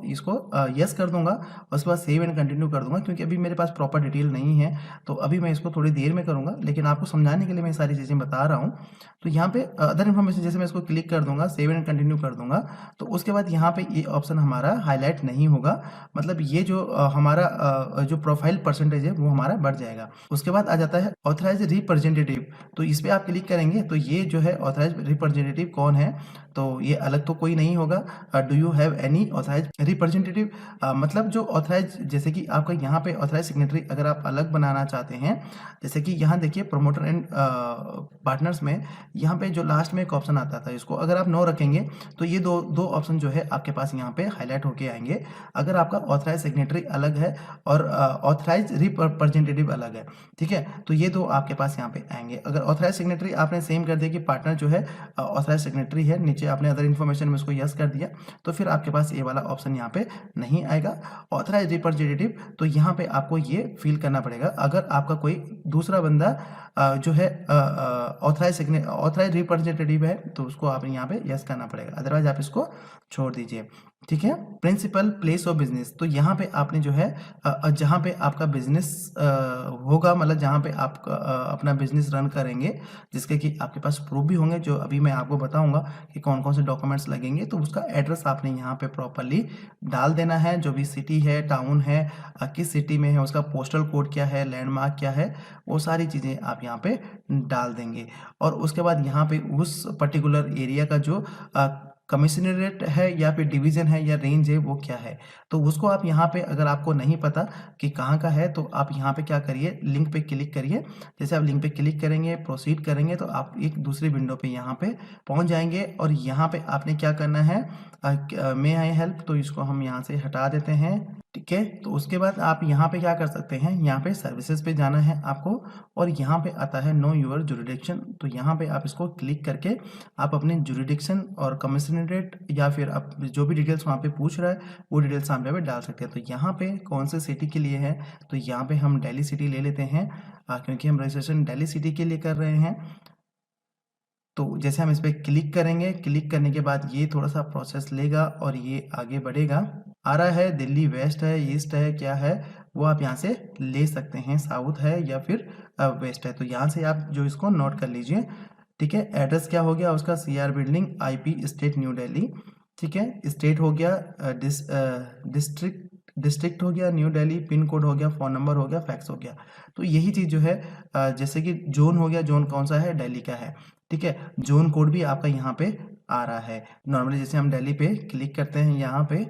यस कर दूंगा, उसके बाद सेव एंड कंटिन्यू कर दूंगा, क्योंकि अभी मेरे पास प्रॉपर डिटेल नहीं है, तो अभी मैं इसको थोड़ी देर में करूँगा, लेकिन आपको समझाने के लिए मैं सारी चीज़ें बता रहा हूँ। तो यहाँ पे अदर इन्फॉर्मेशन, जैसे मैं इसको क्लिक कर दूंगा, सेव एंड कंटिन्यू कर दूंगा, तो उसके बाद यहाँ पे ये ऑप्शन हमारा हाईलाइट नहीं होगा, मतलब ये जो हमारा जो प्रोफाइल परसेंटेज है वो हमारा बढ़ जाएगा। उसके बाद आ जाता है ऑथराइज रिप्रेजेंटेटिव, तो इस पर आप क्लिक करेंगे तो ये जो है ऑथराइज रिप्रेजेंटेटिव कौन है, तो ये अलग तो कोई नहीं होगा। Do you have any authorise representative, मतलब जो ऑथराइज, जैसे कि आपका यहाँ पे ऑथराइज सिग्नेटरी अगर आप अलग बनाना चाहते हैं, जैसे कि यहाँ देखिए प्रमोटर एंड पार्टनर्स में यहाँ पे जो लास्ट में एक ऑप्शन आता था, इसको अगर आप नो रखेंगे तो ये दो दो ऑप्शन जो है आपके पास यहाँ पे हाईलाइट होके आएंगे। अगर आपका ऑथराइज सिग्नेटरी अलग है और ऑथराइज रिप्रेजेंटेटिव अलग है, ठीक है, तो ये दो आपके पास यहाँ पे आएंगे। अगर ऑथराइज सिग्नेटरी आपने सेम कर दिया कि पार्टनर जो है ऑथराइज सिग्नेटरी है, नीचे आपने अदर इन्फॉर्मेशन में उसको यस कर दिया, तो फिर आपके पास ये वाला ऑप्शन यहाँ पे नहीं आएगा। ऑथराइज रिप्रेजेंटेटिव, तो यहाँ पे आपको ये फिल करना पड़ेगा। अगर आपका कोई दूसरा बंदा जो है ऑथराइज रिप्रेजेंटेटिव है तो उसको आप यहाँ पे यस करना पड़ेगा, अदरवाइज आप इसको छोड़ दीजिए, ठीक है। प्रिंसिपल प्लेस ऑफ बिजनेस, तो यहाँ पे आपने जो है जहाँ पे आपका बिजनेस होगा, मतलब जहाँ पे आप अपना बिजनेस रन करेंगे, जिसके कि आपके पास प्रूफ भी होंगे, जो अभी मैं आपको बताऊंगा कि कौन कौन से डॉक्यूमेंट्स लगेंगे, तो उसका एड्रेस आपने यहाँ पे प्रॉपरली डाल देना है। जो भी सिटी है, टाउन है, किस सिटी में है, उसका पोस्टल कोड क्या है, लैंडमार्क क्या है, वो सारी चीज़ें आप यहाँ पे डाल देंगे। और उसके बाद यहाँ पे उस पर्टिकुलर एरिया का जो कमिश्नरेट है या फिर डिवीज़न है या रेंज है वो क्या है, तो उसको आप यहाँ पे, अगर आपको नहीं पता कि कहाँ का है, तो आप यहाँ पे क्या करिए, लिंक पे क्लिक करिए। जैसे आप लिंक पे क्लिक करेंगे, प्रोसीड करेंगे, तो आप एक दूसरी विंडो पे यहाँ पे पहुँच जाएंगे। और यहाँ पे आपने क्या करना है, मे आई हेल्प, तो इसको हम यहाँ से हटा देते हैं, ठीक है। तो उसके बाद आप यहाँ पे क्या कर सकते हैं, यहाँ पे सर्विसेज पे जाना है आपको, और यहाँ पे आता है नो योर जुरिडिक्शन, तो यहाँ पे आप इसको क्लिक करके आप अपने जुरिडिक्शन और कमिश्नरेट या फिर आप जो भी डिटेल्स वहाँ पे पूछ रहा है वो डिटेल्स यहाँ पे डाल सकते हैं। तो यहाँ पे कौन से सिटी के लिए है, तो यहाँ पे हम दिल्ली सिटी ले लेते हैं, क्योंकि हम रजिस्ट्रेशन दिल्ली सिटी के लिए कर रहे हैं। तो जैसे हम इस पर क्लिक करेंगे, क्लिक करने के बाद ये थोड़ा सा प्रोसेस लेगा और ये आगे बढ़ेगा। आ रहा है दिल्ली वेस्ट है, ईस्ट है, क्या है वो आप यहाँ से ले सकते हैं, साउथ है या फिर वेस्ट है, तो यहाँ से आप जो इसको नोट कर लीजिए, ठीक है। एड्रेस क्या हो गया उसका, CR building, IP state new Delhi, ठीक है। स्टेट हो गया, डिस्ट्रिक्ट हो गया न्यू दिल्ली, पिन कोड हो गया, फ़ोन नंबर हो गया, फैक्स हो गया। तो यही चीज़ जो है, जैसे कि जोन हो गया, जोन कौन सा है, दिल्ली का है, ठीक है। जोन कोड भी आपका यहाँ पे आ रहा है। नॉर्मली जैसे हम दिल्ली पे क्लिक करते हैं यहाँ पे,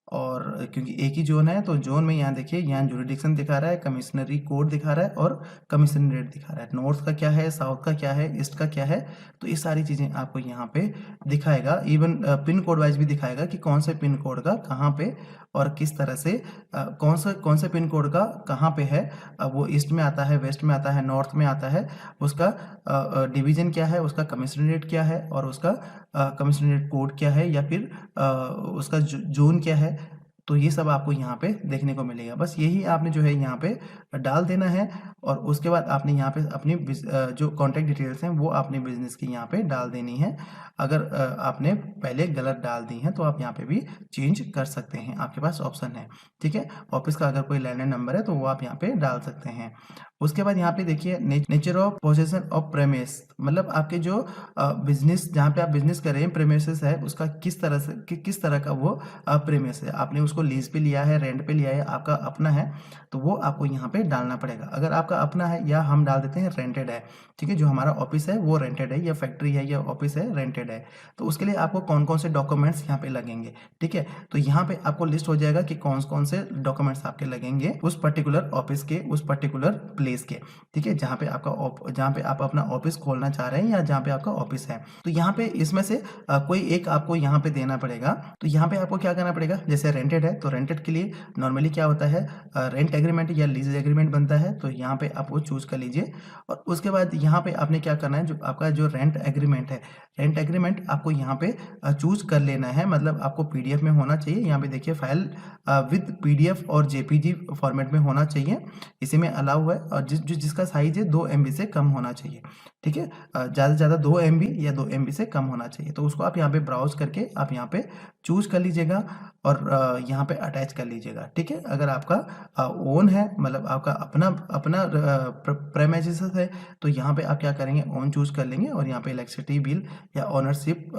और क्योंकि एक ही जोन है तो जोन में यहाँ देखिए, यहाँ जुरिडिक्शन दिखा रहा है, कमिश्नरी कोड दिखा रहा है और कमिश्नरेट दिखा रहा है। नॉर्थ का क्या है, साउथ का क्या है, ईस्ट का क्या है, तो ये सारी चीज़ें आपको यहाँ पे दिखाएगा। इवन पिन कोड वाइज भी दिखाएगा कि कौन से पिन कोड का कहाँ पे और किस तरह से, कौन से पिन कोड का कहाँ पे है, वो ईस्ट में आता है, वेस्ट में आता है, नॉर्थ में आता है, उसका डिवीज़न क्या है, उसका कमिश्नरेट क्या है और उसका कमिश्नरेट कोड क्या है या फिर उसका जोन क्या है, तो ये सब आपको यहाँ पे देखने को मिलेगा। बस यही आपने जो है यहाँ पे डाल देना है, और उसके बाद आपने यहाँ पे अपनी जो कॉन्टैक्ट डिटेल्स हैं वो आपने बिजनेस की यहाँ पे डाल देनी है। अगर आपने पहले गलत डाल दी हैं तो आप यहाँ पे भी चेंज कर सकते हैं, आपके पास ऑप्शन है, ठीक है। ऑफिस का अगर कोई लैंडलाइन नंबर है तो वो आप यहाँ पे डाल सकते हैं। उसके बाद यहाँ पे देखिए nature of possession of premise, मतलब आपके जो बिजनेस, जहाँ पे आप बिजनेस कर रहे हैं, प्रेमिसेस है, उसका किस तरह से, किस तरह का वो प्रेमिस है, आपने उसको लीज पे लिया है, रेंट पे लिया है, आपका अपना है, तो वो आपको यहाँ पे डालना पड़ेगा। अगर आपका अपना है, या हम डाल देते हैं रेंटेड है, ठीक है, जो हमारा ऑफिस है वो रेंटेड है, या फैक्ट्री है या ऑफिस है रेंटेड है, तो उसके लिए आपको कौन कौन से डॉक्यूमेंट्स यहाँ पे लगेंगे, ठीक है। तो यहाँ पे आपको लिस्ट हो जाएगा कि कौन कौन से डॉक्यूमेंट्स आपके लगेंगे उस पर्टिकुलर ऑफिस के, उस पर्टिकुलर प्लेस के, ठीक है, जहाँ पे आप अपना ऑफिस खोलना चाह रहे हैं या जहाँ पे आपका ऑफिस है। तो यहाँ पे इसमें से कोई एक आपको यहाँ पे देना पड़ेगा। तो यहाँ पे आपको क्या करना पड़ेगा, जैसे रेंटेड है तो रेंटेड के लिए नॉर्मली क्या होता है, रेंट एग्रीमेंट या लीज एग्रीमेंट बनता है, तो यहाँ पे आप वो चूज कर लीजिए। और उसके बाद यहाँ पे आपने क्या करना है, जो आपका जो रेंट एग्रीमेंट है, रेंट एग्रीमेंट आपको यहाँ पे चूज कर लेना है, मतलब आपको PDF में होना चाहिए। यहाँ पे देखिए फाइल विद PDF और JPG फॉर्मेट में होना चाहिए, इसी में अलाउ है, और जिसका साइज है 2 MB से कम होना चाहिए, ठीक है। ज़्यादा से ज़्यादा 2 MB या 2 MB से कम होना चाहिए, तो उसको आप यहाँ पे ब्राउज करके आप यहाँ पे चूज कर लीजिएगा और यहाँ पे अटैच कर लीजिएगा, ठीक है। अगर आपका ओन है, मतलब आपका अपना प्रेमाइसेस है, तो यहाँ पे आप क्या करेंगे, ओन चूज कर लेंगे और यहाँ पे इलेक्ट्रिसिटी बिल या ओनरशिप,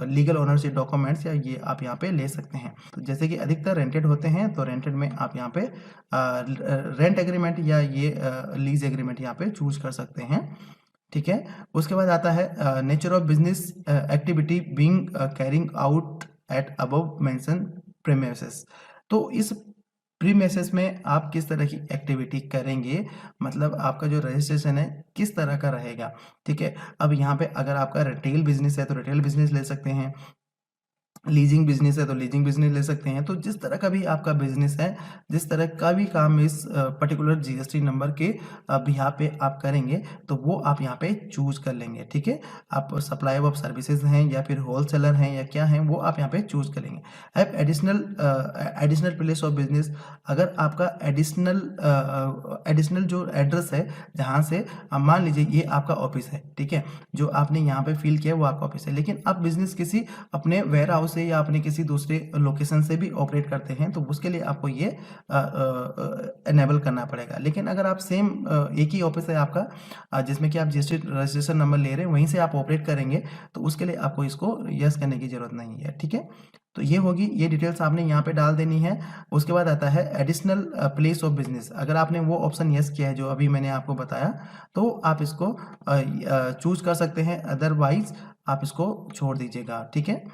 लीगल ओनरशिप डॉक्यूमेंट्स या ये आप यहाँ पे ले सकते हैं। तो जैसे कि अधिकतर रेंटेड होते हैं, तो रेंटेड में आप यहाँ पे रेंट एग्रीमेंट या ये लीज एग्रीमेंट यहाँ पे चूज कर सकते हैं, ठीक है। उसके बाद आता है nature of business activity being carrying out at above mention premises. तो इस प्रीमिसेस में आप किस तरह की एक्टिविटी करेंगे, मतलब आपका जो रजिस्ट्रेशन है किस तरह का रहेगा, ठीक है। अब यहाँ पे अगर आपका रिटेल बिजनेस है तो रिटेल बिजनेस ले सकते हैं, लीजिंग बिजनेस है तो लीजिंग बिजनेस ले सकते हैं। तो जिस तरह का भी आपका बिजनेस है, जिस तरह का भी काम इस पर्टिकुलर जीएसटी नंबर के बिहार पे आप करेंगे तो वो आप यहाँ पे चूज कर लेंगे, ठीक है। आप सप्लाई ऑफ सर्विसेज हैं या फिर होलसेलर हैं या क्या हैं, वो आप यहाँ पे चूज करेंगे। अब एडिशनल प्लेस ऑफ बिजनेस, अगर आपका एडिशनल जो एड्रेस है जहाँ से मान लीजिए ये आपका ऑफिस है, ठीक है, जो आपने यहाँ पे फिल किया है वो आपका ऑफिस है, लेकिन आप बिजनेस किसी अपने वेयर हाउस से या अपने किसी दूसरे लोकेशन से भी ऑपरेट करते हैं तो उसके लिए आपको ये एनेबल करना पड़ेगा। लेकिन अगर आप सेम एक ही ऑफिस है आपका जिसमें कि आप जीएसटी रजिस्ट्रेशन नंबर ले रहे हैं वहीं से आप ऑपरेट करेंगे तो उसके लिए आपको इसको यस करने की जरूरत नहीं है, ठीक है। तो ये होगी, ये डिटेल्स आपने यहाँ पे डाल देनी है। उसके बाद आता है एडिशनल प्लेस ऑफ बिजनेस। अगर आपने वो ऑप्शन यस किया है जो अभी मैंने आपको बताया तो आप इसको चूज कर सकते हैं, अदरवाइज आप इसको छोड़ दीजिएगा, ठीक है।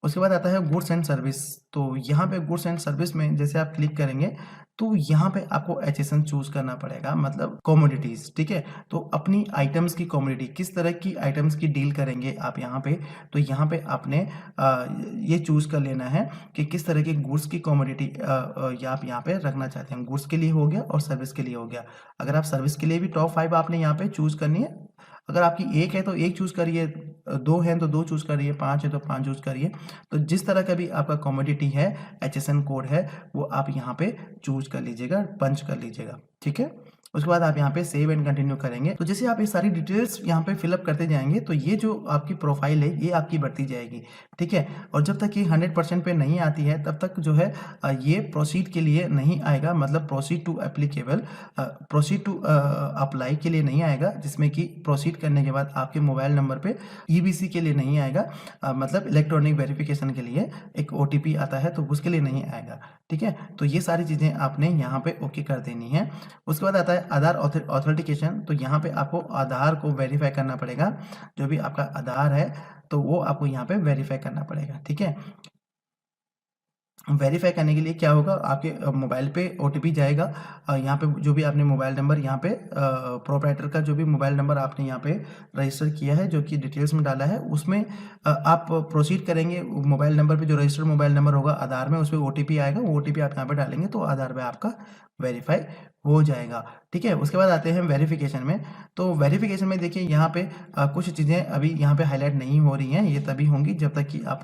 उसके बाद आता है गुड्स एंड सर्विस। तो यहाँ पे गुड्स एंड सर्विस में जैसे आप क्लिक करेंगे तो यहाँ पे आपको HSN चूज करना पड़ेगा, मतलब कमोडिटीज, ठीक है। तो अपनी आइटम्स की कमोडिटी, किस तरह की आइटम्स की डील करेंगे आप यहाँ पे, तो यहाँ पे आपने ये चूज कर लेना है कि किस तरह की गुड्स की कमोडिटी आप यहाँ पे रखना चाहते हैं। गुड्स के लिए हो गया और सर्विस के लिए हो गया। अगर आप सर्विस के लिए भी टॉप 5 आपने यहाँ पे चूज करनी है। अगर आपकी एक है तो एक चूज करिए, दो हैं तो दो चूज करिए, 5 है तो 5 चूज करिए। तो जिस तरह का भी आपका कमोडिटी है, HSN कोड है, वो आप यहाँ पे चूज कर लीजिएगा, पंच कर लीजिएगा, ठीक है। उसके बाद आप यहाँ पे सेव एंड कंटिन्यू करेंगे। तो जैसे आप ये सारी डिटेल्स यहाँ पे फिलअप करते जाएंगे तो ये जो आपकी प्रोफाइल है ये आपकी बढ़ती जाएगी, ठीक है। और जब तक ये 100% पे नहीं आती है तब तक जो है ये प्रोसीड के लिए नहीं आएगा, मतलब proceed to applicable, proceed to apply के लिए नहीं आएगा, जिसमें कि प्रोसीड करने के बाद आपके मोबाइल नंबर पे EBC के लिए नहीं आएगा, मतलब इलेक्ट्रॉनिक वेरिफिकेशन के लिए एक OTP आता है तो उसके लिए नहीं आएगा, ठीक है। तो ये सारी चीज़ें आपने यहाँ पे ओके कर देनी है। उसके बाद आता है आधार ऑथेंटिकेशन। तो यहाँ पे आपको आधार को वेरीफाई करना पड़ेगा, जो भी आपका आधार है तो वो आपको यहाँ पे वेरीफाई करना पड़ेगा, ठीक है। वेरीफाई करने के लिए क्या होगा, आपके मोबाइल पे OTP जाएगा, यहाँ पे जो भी आपने मोबाइल नंबर यहाँ पे प्रोप्राइटर का जो भी मोबाइल नंबर आपने यहाँ पे रजिस्टर किया है, जो कि डिटेल्स में डाला है, उसमें आप प्रोसीड करेंगे। मोबाइल नंबर पे जो रजिस्टर्ड मोबाइल नंबर होगा आधार में, उस पर OTP आएगा, वो OTP आप यहाँ पे डालेंगे तो आधार पे आपका वेरीफाई हो जाएगा, ठीक है। उसके बाद आते हैं वेरिफिकेशन में। तो वेरिफिकेशन में देखिए यहाँ पे कुछ चीज़ें अभी यहाँ पे हाईलाइट नहीं हो रही हैं, ये तभी होंगी जब तक कि आप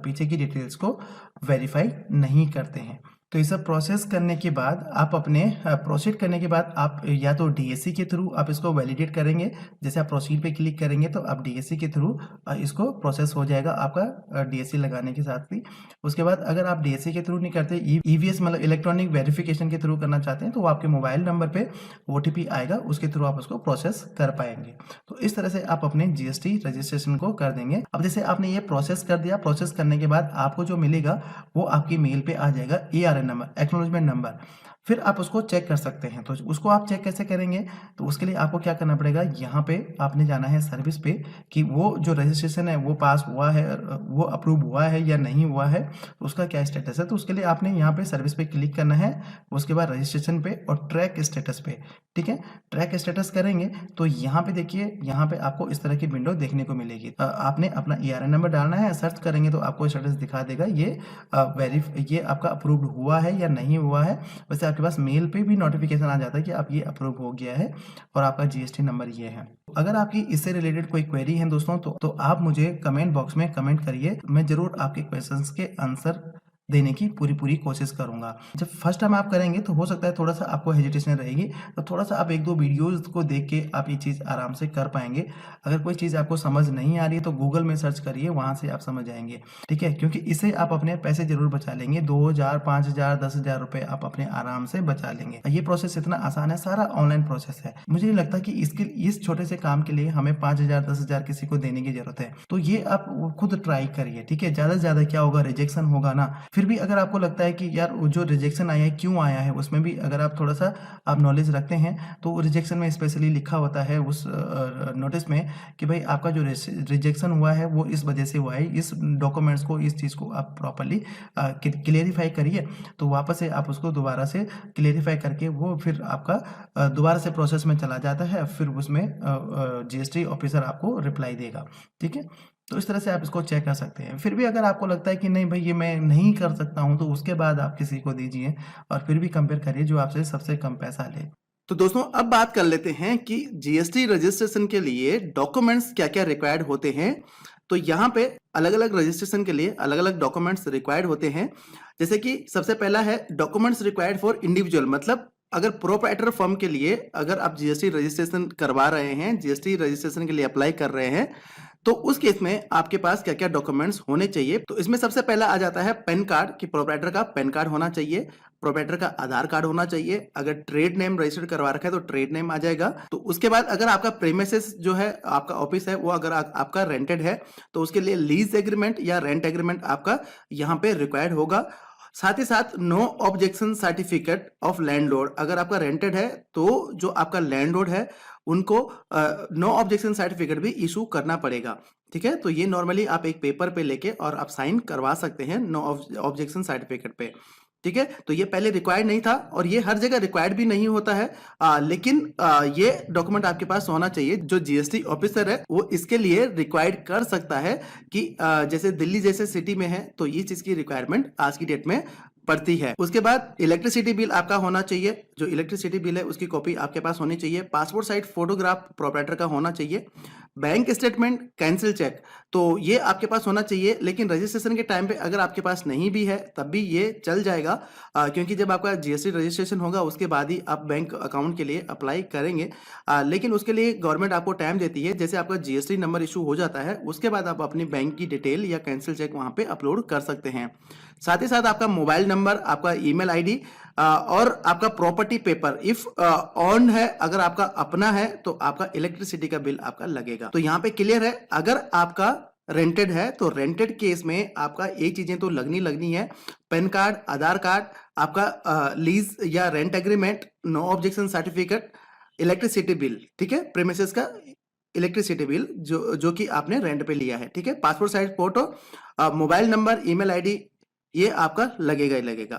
पीछे की डिटेल्स को वेरीफाई नहीं करते हैं। तो ये सब प्रोसेस करने के बाद आप अपने प्रोसीड करने के बाद आप या तो DSC के थ्रू आप इसको वैलिडेट करेंगे। जैसे आप प्रोसीड पे क्लिक करेंगे तो आप DSC के थ्रू इसको प्रोसेस हो जाएगा आपका DSC लगाने के साथ ही। उसके बाद अगर आप DSC के थ्रू नहीं करते, EVS मतलब इलेक्ट्रॉनिक वेरिफिकेशन के थ्रू करना चाहते हैं तो आपके मोबाइल नंबर पे OTP आएगा, उसके थ्रू आप उसको प्रोसेस कर पाएंगे। तो इस तरह से आप अपने GST रजिस्ट्रेशन को कर देंगे। अब जैसे आपने ये प्रोसेस कर दिया, प्रोसेस करने के बाद आपको जो मिलेगा वो आपकी मेल पे आ जाएगा ARN नंबर, एक्नॉलेजमेंट नंबर। फिर आप उसको चेक कर सकते हैं। तो उसको आप चेक कैसे करेंगे, तो उसके लिए आपको क्या करना पड़ेगा, यहाँ पे आपने जाना है सर्विस पे कि वो जो रजिस्ट्रेशन है वो पास हुआ है, वो अप्रूव हुआ है या नहीं हुआ है, तो उसका क्या स्टेटस है। तो उसके लिए आपने यहाँ पे सर्विस पे क्लिक करना है, उसके बाद रजिस्ट्रेशन पे और ट्रैक स्टेटस पे, ठीक है। ट्रैक स्टेटस करेंगे तो यहाँ पे देखिए, यहाँ पे आपको इस तरह की विंडो देखने को मिलेगी। आपने अपना ARN नंबर डालना है, सर्च करेंगे तो आपको स्टेटस दिखा देगा ये आपका अप्रूव्ड हुआ है या नहीं हुआ है। वैसे आपके पास मेल पे भी नोटिफिकेशन आ जाता है कि आप ये अप्रूव हो गया है और आपका GST नंबर ये है। अगर आपकी इससे रिलेटेड कोई क्वेरी है दोस्तों तो आप मुझे कमेंट बॉक्स में कमेंट करिए, मैं जरूर आपके क्वेश्चंस के आंसर देने की पूरी कोशिश करूंगा। जब फर्स्ट टाइम आप करेंगे तो हो सकता है थोड़ा सा आपको हेजिटेशन रहेगी, तो थोड़ा सा आप 1-2 वीडियोस को देख के आप ये चीज़ आराम से कर पाएंगे। अगर कोई चीज़ आपको समझ नहीं आ रही है तो गूगल में सर्च करिए, वहां से आप समझ जाएंगे, ठीक है। क्योंकि इससे आप अपने पैसे जरूर बचा लेंगे, 2000, 5000, 10,000 रुपए आप अपने आराम से बचा लेंगे। ये प्रोसेस इतना आसान है, सारा ऑनलाइन प्रोसेस है। मुझे नहीं लगता कि इस छोटे से काम के लिए हमें 5000, 10,000 किसी को देने की जरूरत है। तो ये आप खुद ट्राई करिए, ठीक है। ज्यादा से ज्यादा क्या होगा, रिजेक्शन होगा ना, फिर भी अगर आपको लगता है कि यार वो जो रिजेक्शन आया है क्यों आया है, उसमें भी अगर आप थोड़ा सा आप नॉलेज रखते हैं तो रिजेक्शन में स्पेशली लिखा होता है उस नोटिस में कि भाई आपका जो रिजेक्शन हुआ है वो इस वजह से हुआ है, इस डॉक्यूमेंट्स को, इस चीज़ को आप प्रॉपरली क्लियरिफाई करिए। तो वापस से आप उसको दोबारा से क्लियरिफाई करके वो फिर आपका दोबारा से प्रोसेस में चला जाता है, फिर उसमें जीएसटी ऑफिसर आपको रिप्लाई देगा। ठीक है, तो इस तरह से आप इसको चेक कर सकते हैं। फिर भी अगर आपको लगता है कि नहीं भाई ये मैं नहीं कर सकता हूँ, तो उसके बाद आप किसी को दीजिए और फिर भी कंपेयर करिए जो आपसे सबसे कम पैसा ले। तो दोस्तों अब बात कर लेते हैं कि जीएसटी रजिस्ट्रेशन के लिए डॉक्यूमेंट्स क्या क्या रिक्वायर्ड होते हैं। तो यहाँ पे अलग अलग रजिस्ट्रेशन के लिए अलग अलग डॉक्यूमेंट्स रिक्वायर्ड होते हैं। जैसे कि सबसे पहला है डॉक्यूमेंट्स रिक्वायर्ड फॉर इंडिविजुअल, मतलब अगर प्रोप्राइटर फर्म के लिए अगर आप जीएसटी रजिस्ट्रेशन करवा रहे हैं, जीएसटी रजिस्ट्रेशन के लिए अप्लाई कर रहे हैं, तो उस केस में आपके पास क्या क्या डॉक्यूमेंट्स होने चाहिए। तो इसमें सबसे पहला आ जाता है पैन कार्ड, कि प्रोप्राइटर का पैन कार्ड होना चाहिए, प्रोप्राइटर का आधार कार्ड होना चाहिए, अगर ट्रेड नेम रजिस्टर्ड करवा रखा है तो ट्रेड नेम आ जाएगा। तो उसके बाद अगर आपका प्रीमिसेस जो है, आपका ऑफिस है, वो अगर आपका रेंटेड है तो उसके लिए लीज एग्रीमेंट या रेंट एग्रीमेंट आपका यहाँ पे रिक्वायर्ड होगा। साथ ही साथ no objection certificate of landlord, अगर आपका रेंटेड है तो जो आपका लैंडलॉर्ड है उनको नो ऑब्जेक्शन सर्टिफिकेट भी इशू करना पड़ेगा। ठीक है, तो ये नॉर्मली आप एक पेपर पे लेके और आप साइन करवा सकते हैं नो ऑब्जेक्शन सर्टिफिकेट पे। ठीक है, तो ये पहले रिक्वायर्ड नहीं था और ये हर जगह रिक्वायर्ड भी नहीं होता है, लेकिन ये डॉक्यूमेंट आपके पास होना चाहिए। जो जीएसटी ऑफिसर है वो इसके लिए रिक्वायर्ड कर सकता है कि जैसे दिल्ली जैसे सिटी में है तो ये चीज की रिक्वायरमेंट आज की डेट में पड़ती है। उसके बाद इलेक्ट्रिसिटी बिल आपका होना चाहिए, जो इलेक्ट्रिसिटी बिल है उसकी कॉपी आपके पास होनी चाहिए। पासपोर्ट साइज फोटोग्राफ प्रोप्राइटर का होना चाहिए। बैंक स्टेटमेंट, कैंसिल चेक, तो ये आपके पास होना चाहिए। लेकिन रजिस्ट्रेशन के टाइम पे अगर आपके पास नहीं भी है तब भी ये चल जाएगा, क्योंकि जब आपका जीएसटी रजिस्ट्रेशन होगा उसके बाद ही आप बैंक अकाउंट के लिए अप्लाई करेंगे। लेकिन उसके लिए गवर्नमेंट आपको टाइम देती है, जैसे आपका जीएसटी नंबर इशू हो जाता है उसके बाद आप अपनी बैंक की डिटेल या कैंसिल चेक वहां पे अपलोड कर सकते हैं। साथ ही साथ आपका मोबाइल नंबर, आपका ईमेल आईडी और आपका प्रॉपर्टी पेपर इफ ऑन है, अगर आपका अपना है तो आपका इलेक्ट्रिसिटी का बिल आपका लगेगा। तो यहाँ पे क्लियर है, अगर आपका रेंटेड है तो रेंटेड केस में आपका ये चीजें तो लगनी है, पैन कार्ड, आधार कार्ड, आपका लीज या rent agreement, no objection certificate, electricity bill. ठीक है, प्रीमिसेस का इलेक्ट्रिसिटी बिल जो कि आपने रेंट पे लिया है। ठीक है, passport size photo, mobile number, email ID, ये आपका लगेगा ही लगेगा।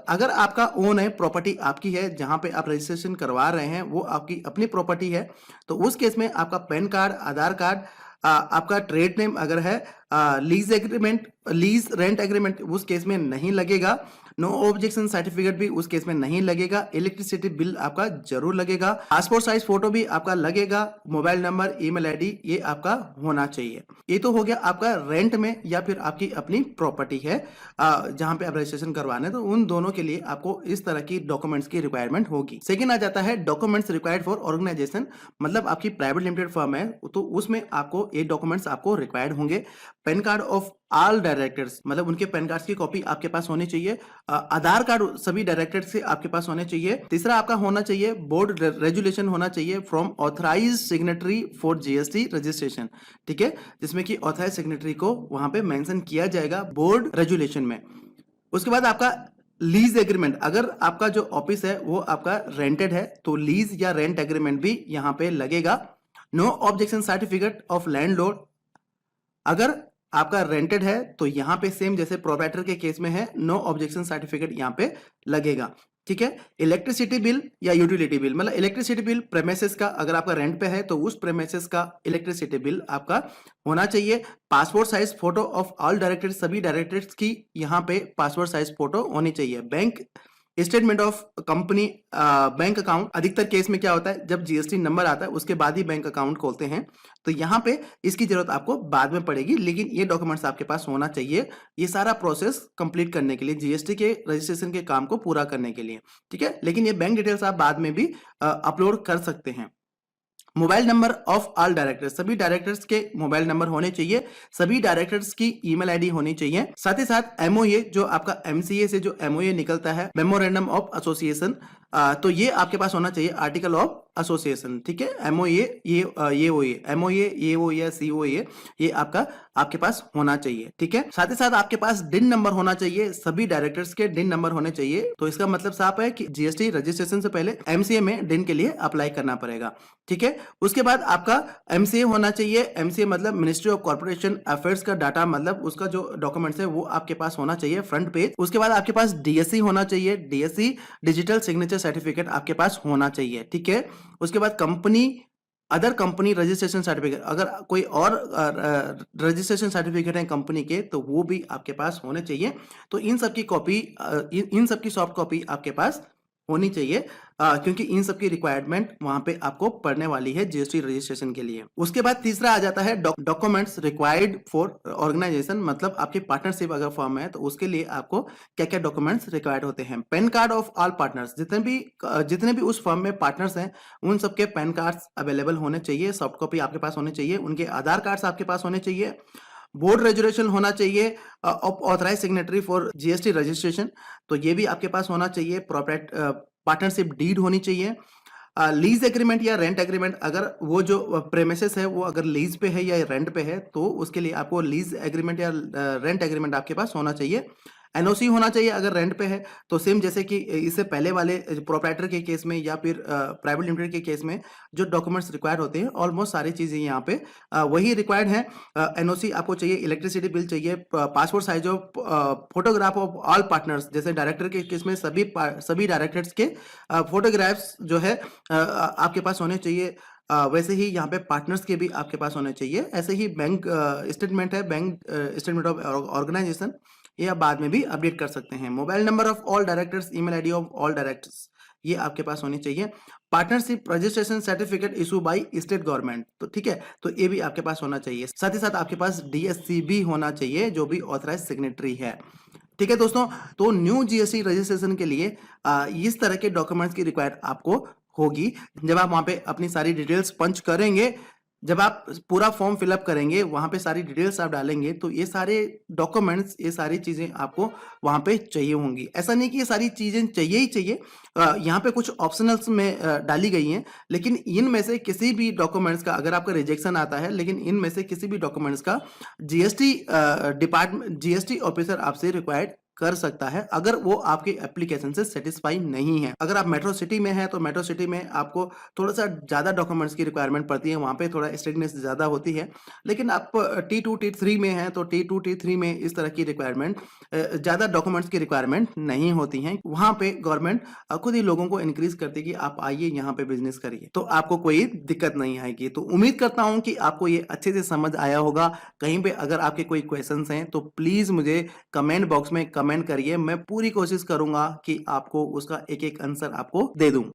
अगर आपका ओन है, प्रॉपर्टी आपकी है, जहां पे आप रजिस्ट्रेशन करवा रहे हैं वो आपकी अपनी प्रॉपर्टी है, तो उस केस में आपका पैन कार्ड, आधार कार्ड, आपका ट्रेड नेम अगर है, lease agreement, lease rent agreement उस केस में नहीं लगेगा, नो ऑब्जेक्शन सर्टिफिकेट भी उस केस में नहीं लगेगा, इलेक्ट्रिसिटी बिल आपका जरूर लगेगा, पासपोर्ट साइज फोटो भी आपका लगेगा, मोबाइल नंबर, ईमेल आईडी ये आपका होना चाहिए। ये तो हो गया आपका रेंट में या फिर आपकी अपनी प्रॉपर्टी है जहां पे आप रजिस्ट्रेशन करवाने, तो उन दोनों के लिए आपको इस तरह की डॉक्यूमेंट्स की रिक्वायरमेंट होगी। सेकेंड आ जाता है डॉक्यूमेंट्स रिक्वायर्ड फॉर ऑर्गेनाइजेशन, मतलब आपकी प्राइवेट लिमिटेड फर्म है तो उसमें आपको ये डॉक्यूमेंट्स आपको रिक्वायर्ड होंगे। Pan card of all directors, मतलब उनके पैन कार्ड की कॉपी आपके पास होनी चाहिए। आधार कार्ड सभी डायरेक्टर्स के आपके पास होने चाहिए। तीसरा आपका होना चाहिए बोर्ड रेजुलेशन होना चाहिए from authorise signatory for GST registration. ठीक है, जिसमें कि ऑथराइज सिग्नेटरी को वहां पे मेंशन किया जाएगा बोर्ड रेजुलेशन में। उसके बाद आपका लीज एग्रीमेंट, अगर आपका जो ऑफिस है वो आपका रेंटेड है तो लीज या रेंट एग्रीमेंट भी यहां पे लगेगा। No objection certificate of landlord, अगर आपका रेंटेड है तो यहां पे सेम जैसे प्रोप्राइटर के केस में है, नो ऑब्जेक्शन सर्टिफिकेट यहां पे लगेगा। ठीक है, इलेक्ट्रिसिटी बिल या यूटिलिटी बिल, मतलब इलेक्ट्रिसिटी बिल प्रेमिसेस का, अगर आपका रेंट पे है तो उस प्रेमिसेस का इलेक्ट्रिसिटी बिल आपका होना चाहिए। Passport size photo of all directors, सभी डायरेक्टर्स की यहाँ पे पासपोर्ट साइज फोटो होनी चाहिए। Bank statement of company, bank account, अधिकतर केस में क्या होता है जब जीएसटी नंबर आता है उसके बाद ही बैंक अकाउंट खोलते हैं, तो यहाँ पे इसकी जरूरत आपको बाद में पड़ेगी, लेकिन ये डॉक्यूमेंट्स आपके पास होना चाहिए ये सारा प्रोसेस कंप्लीट करने के लिए, जीएसटी के रजिस्ट्रेशन के काम को पूरा करने के लिए। ठीक है, लेकिन ये बैंक डिटेल्स आप बाद में भी अपलोड कर सकते हैं। Mobile number of all directors, सभी डायरेक्टर्स के मोबाइल नंबर होने चाहिए, सभी डायरेक्टर्स की ईमेल आईडी होनी चाहिए। साथ ही साथ एमओए, जो आपका एमसीए से जो एमओए निकलता है, मेमोरेंडम ऑफ एसोसिएशन, तो ये आपके पास होना चाहिए आर्टिकल ऑफ एसोसिएशन, ठीक है। एमओए ये ओ ए एमओए ये ओ या सीओए ये आपके पास होना चाहिए, ठीक है। साथ ही साथ आपके पास डिन नंबर होना चाहिए, सभी डायरेक्टर्स के डिन नंबर होने चाहिए। तो इसका मतलब साफ है कि जीएसटी रजिस्ट्रेशन से पहले एमसीए में डिन के लिए अप्लाई करना पड़ेगा, ठीक है। उसके बाद आपका एमसीए होना चाहिए। एमसीए मतलब मिनिस्ट्री ऑफ कॉर्पोरेशन अफेयर्स का डाटा, मतलब उसका जो डॉक्यूमेंट्स है वो आपके पास होना चाहिए फ्रंट पेज। उसके बाद आपके पास डीएससी होना चाहिए, डीएससी डिजिटल सिग्नेचर सर्टिफिकेट आपके पास होना चाहिए, ठीक है। उसके बाद अदर कंपनी रजिस्ट्रेशन सर्टिफिकेट, अगर कोई और रजिस्ट्रेशन सर्टिफिकेट है कंपनी के तो वो भी आपके पास होने चाहिए। तो इन सब की कॉपी, इन सब की सॉफ्ट कॉपी आपके पास होनी चाहिए, क्योंकि इन सब की रिक्वायरमेंट वहां पे आपको पड़ने वाली है जीएसटी रजिस्ट्रेशन के लिए। उसके बाद तीसरा आ जाता है डॉक्यूमेंट्स रिक्वायर्ड फॉर ऑर्गेनाइजेशन, मतलब आपकी पार्टनरशिप अगर फॉर्म है तो उसके लिए आपको क्या क्या डॉक्यूमेंट्स रिक्वायर्ड होते हैं। Pan card of all partners, जितने भी उस फर्म में पार्टनर्स हैं उन सबके पैन कार्ड्स अवेलेबल होने चाहिए, सॉफ्ट कॉपी आपके पास होने चाहिए। उनके आधार कार्ड्स आपके पास होने चाहिए। बोर्ड रेजुलेशन होना चाहिए authorise signatory for GST registration, तो ये भी आपके पास होना चाहिए। पार्टनरशिप डीड होनी चाहिए। लीज एग्रीमेंट या रेंट एग्रीमेंट, अगर वो जो प्रेमिसेस है वो अगर लीज पे है या रेंट पे है तो उसके लिए आपको लीज एग्रीमेंट या रेंट एग्रीमेंट आपके पास होना चाहिए। एनओसी होना चाहिए अगर रेंट पे है, तो सेम जैसे कि इससे पहले वाले प्रोप्राइटर के केस में या फिर प्राइवेट लिमिटेड के केस में जो डॉक्यूमेंट्स रिक्वायर्ड होते हैं ऑलमोस्ट सारी चीजें यहाँ पे वही रिक्वायर्ड है। एनओसी आपको चाहिए, इलेक्ट्रिसिटी बिल चाहिए, passport size of photograph of all partners, जैसे डायरेक्टर के केस में सभी डायरेक्टर्स के फोटोग्राफ्स जो है आपके पास होने चाहिए। वैसे ही यहाँ पे पार्टनर्स के भी आपके पास होने चाहिए। ऐसे ही बैंक स्टेटमेंट है, बैंक स्टेटमेंट ऑफ ऑर्गेनाइजेशन, ये आप बाद में भी अपडेट कर सकते हैं। Mobile number of all directors, email ID of all directors, ये आपके पास होनी चाहिए। Partnership registration certificate issue by state government, तो ठीक है, तो ये भी आपके पास होना चाहिए। साथ ही साथ आपके पास डीएससी भी होना चाहिए जो भी ऑथराइज सिग्नेटरी है, ठीक है दोस्तों। तो न्यू जीएसटी रजिस्ट्रेशन के लिए इस तरह के डॉक्यूमेंट्स की रिक्वायर्ड आपको होगी। जब आप वहां पे अपनी सारी डिटेल्स पंच करेंगे, जब आप पूरा फॉर्म फिलअप करेंगे, वहां पे सारी डिटेल्स आप डालेंगे, तो ये सारे डॉक्यूमेंट्स, ये सारी चीजें आपको वहां पे चाहिए होंगी। ऐसा नहीं कि ये सारी चीजें चाहिए ही चाहिए, यहाँ पे कुछ ऑप्शनल्स में डाली गई हैं, लेकिन इनमें से किसी भी डॉक्यूमेंट्स का अगर आपका रिजेक्शन आता है, लेकिन इनमें से किसी भी डॉक्यूमेंट्स का जीएसटी ऑफिसर आपसे रिक्वायर्ड कर सकता है अगर वो आपके एप्लीकेशन से सेटिस्फाई नहीं है। अगर आप मेट्रो सिटी में हैं तो मेट्रो सिटी में आपको थोड़ा सा ज्यादा डॉक्यूमेंट्स की रिक्वायरमेंट पड़ती है, वहां पे थोड़ा स्ट्रिक्टनेस ज्यादा होती है। लेकिन आप T2 T3 में हैं तो T2 T3 में इस तरह की रिक्वायरमेंट, ज्यादा डॉक्यूमेंट्स की रिक्वायरमेंट नहीं होती है। वहां पे गवर्नमेंट खुद ही लोगों को इंक्रीज करती है कि आप आइए यहाँ पे बिजनेस करिए, तो आपको कोई दिक्कत नहीं आएगी। तो उम्मीद करता हूं कि आपको ये अच्छे से समझ आया होगा। कहीं पे अगर आपके कोई क्वेश्चंस हैं तो प्लीज मुझे कमेंट बॉक्स में कमेंट करिए, मैं पूरी कोशिश करूंगा कि आपको उसका एक एक आंसर आपको दे दूं।